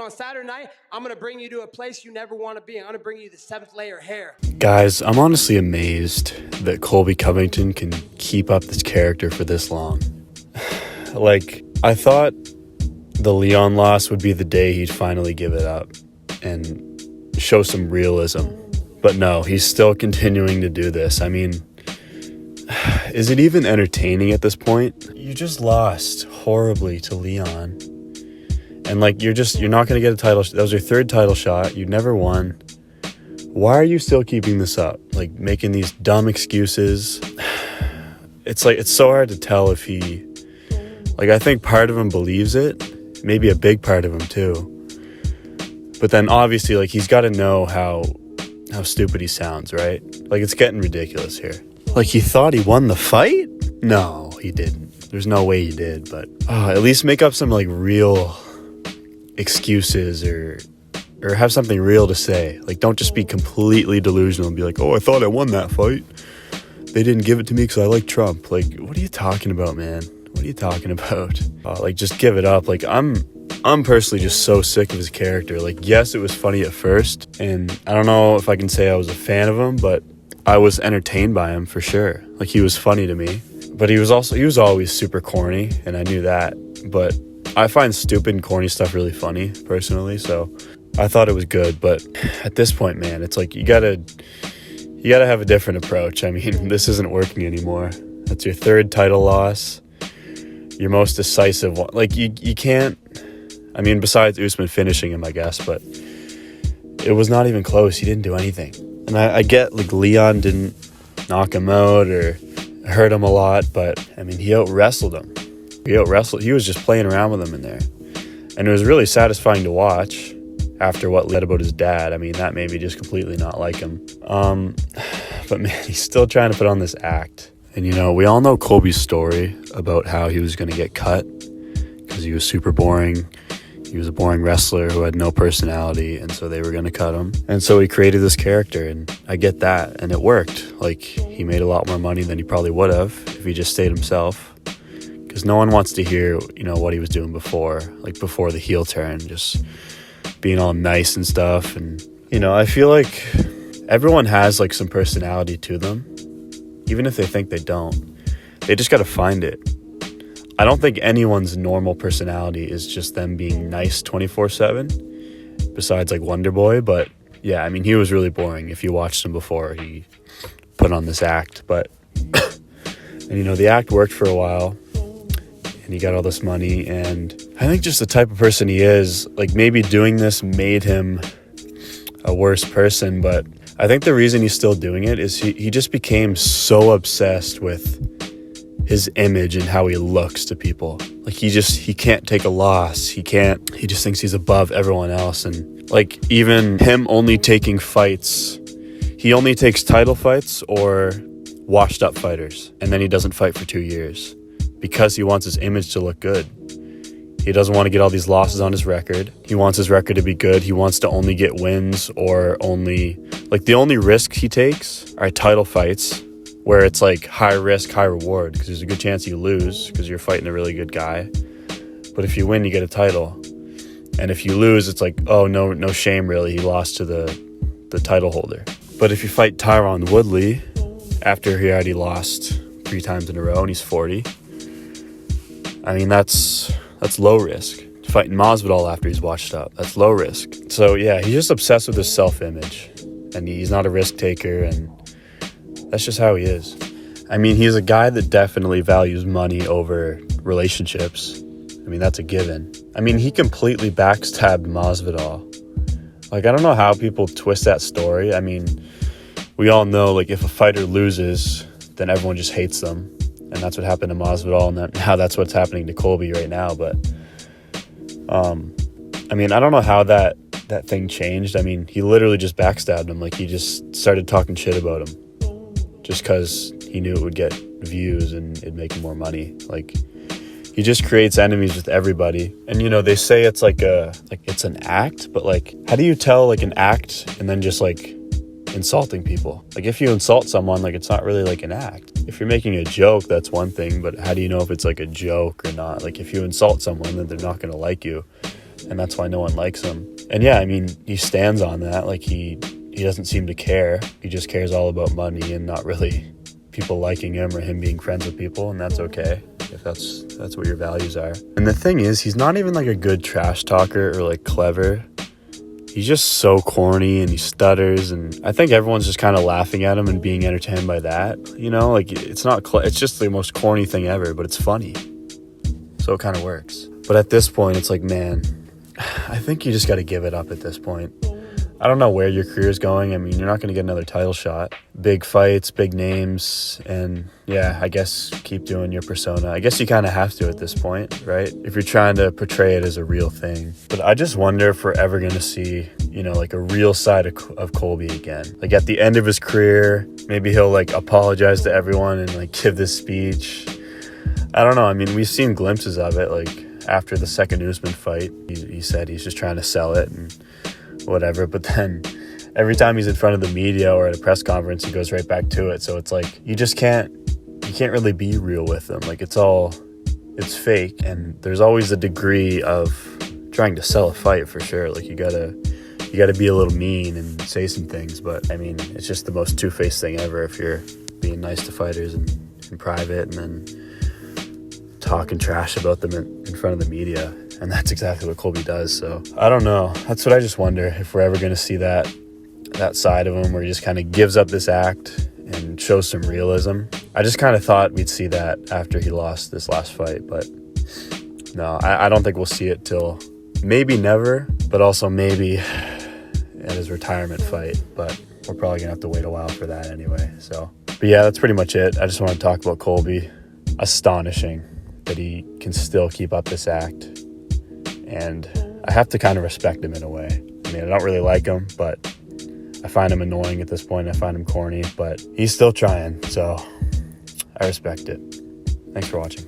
On Saturday night, I'm going to bring you to a place you never want to be. I'm going to bring you the 7th layer hair. Guys, I'm honestly amazed that Colby Covington can keep up this character for this long. Like, I thought the Leon loss would be the day he'd finally give it up and show some realism. But no, he's still continuing to do this. I mean, is it even entertaining at this point? You just lost horribly to Leon. And like, you're not going to get a title. That was your 3rd title shot. You never won. Why are you still keeping this up? Like, making these dumb excuses. It's like, it's so hard to tell if he, like, I think part of him believes it. Maybe a big part of him too. But then obviously, like, he's got to know how stupid he sounds, right? Like, it's getting ridiculous here. Like, he thought he won the fight? No, he didn't. There's no way he did, but at least make up some, like, real excuses or have something real to say. Like, don't just be completely delusional and be like, oh, I thought I won that fight. They didn't give it to me because I like Trump. Like, what are you talking about, man? What are you talking about? Like, just give it up. Like, I'm personally just so sick of his character. Like, yes, it was funny at first, and I don't know if I can say I was a fan of him, but I was entertained by him for sure. Like, he was funny to me, but he was always super corny, and I knew that. But I find stupid and corny stuff really funny, personally, so I thought it was good. But at this point, man, it's like you gotta have a different approach. I mean, this isn't working anymore. That's your 3rd title loss, your most decisive one. Like, you can't, I mean, besides Usman finishing him, I guess, but it was not even close. He didn't do anything. And I get, like, Leon didn't knock him out or hurt him a lot, but I mean, he out-wrestled him. He was just playing around with him in there. And it was really satisfying to watch after what he said about his dad. I mean, that made me just completely not like him. But man, he's still trying to put on this act. And you know, we all know Colby's story about how he was going to get cut because he was super boring. He was a boring wrestler who had no personality, and so they were going to cut him. And so he created this character, and I get that, and it worked. Like, he made a lot more money than he probably would have if he just stayed himself. Because no one wants to hear, you know, what he was doing before the heel turn, just being all nice and stuff. And, you know, I feel like everyone has, like, some personality to them, even if they think they don't. They just got to find it. I don't think anyone's normal personality is just them being nice 24/7, besides, like, Wonder Boy. But, yeah, I mean, he was really boring. If you watched him before, he put on this act. But, and, you know, the act worked for a while. And he got all this money, and I think just the type of person he is, like, maybe doing this made him a worse person, but I think the reason he's still doing it is he just became so obsessed with his image and how he looks to people. Like, he can't take a loss. He just thinks he's above everyone else. And, like, even him only taking fights, he only takes title fights or washed up fighters, and then he doesn't fight for 2 years. Because he wants his image to look good. He doesn't want to get all these losses on his record. He wants his record to be good. He wants to only get wins or the only risks he takes are title fights where it's like high risk, high reward because there's a good chance you lose because you're fighting a really good guy. But if you win, you get a title. And if you lose, it's like, oh, no shame really. He lost to the title holder. But if you fight Tyron Woodley after he already lost 3 times in a row and he's 40, I mean, that's low risk. Fighting Masvidal after he's washed up, that's low risk. So yeah, he's just obsessed with his self-image, and he's not a risk taker, and that's just how he is. I mean, he's a guy that definitely values money over relationships. I mean, that's a given. I mean, he completely backstabbed Masvidal. Like, I don't know how people twist that story. I mean, we all know, like, if a fighter loses, then everyone just hates them. And that's what happened to Masvidal, and now that's what's happening to Colby right now. But, I mean, I don't know how that thing changed. I mean, he literally just backstabbed him. Like, he just started talking shit about him just because he knew it would get views and it'd make him more money. Like, he just creates enemies with everybody. And, you know, they say it's like it's an act, but, like, how do you tell, like, an act and then just, like, insulting people? Like, if you insult someone, like, it's not really like an act. If you're making a joke, that's one thing, but how do you know if it's like a joke or not? Like, if you insult someone, then they're not going to like you. and that's why no one likes him. And yeah, I mean, he stands on that. Like, he doesn't seem to care. He just cares all about money and not really people liking him or him being friends with people, and that's okay if that's what your values are. And the thing is, he's not even like a good trash talker or like clever. He's just so corny and he stutters, and I think everyone's just kind of laughing at him and being entertained by that. You know, like, it's just the most corny thing ever, but it's funny. So it kind of works. But at this point, it's like, man, I think you just got to give it up at this point. I don't know where your career is going. I mean, you're not going to get another title shot. Big fights, big names, and yeah, I guess keep doing your persona. I guess you kind of have to at this point, right? If you're trying to portray it as a real thing. But I just wonder if we're ever going to see, you know, like a real side of Colby again. Like at the end of his career, maybe he'll like apologize to everyone and like give this speech. I don't know. I mean, we've seen glimpses of it. Like after the second Usman fight, he said he's just trying to sell it and whatever, but then every time he's in front of the media or at a press conference, he goes right back to it. So it's like you can't really be real with them. Like it's fake, and there's always a degree of trying to sell a fight for sure. Like you gotta be a little mean and say some things, but I mean, it's just the most two-faced thing ever if you're being nice to fighters in private and then talking trash about them in front of the media. And that's exactly what Colby does. So I don't know. That's what I just wonder, if we're ever going to see that side of him where he just kind of gives up this act and shows some realism. I just kind of thought we'd see that after he lost this last fight. But no, I don't think we'll see it till maybe never, but also maybe at his retirement fight. But we're probably going to have to wait a while for that anyway. So, but yeah, that's pretty much it. I just want to talk about Colby. Astonishing that he can still keep up this act. And I have to kind of respect him in a way. I mean, I don't really like him, but I find him annoying at this point. I find him corny, but he's still trying. So I respect it. Thanks for watching.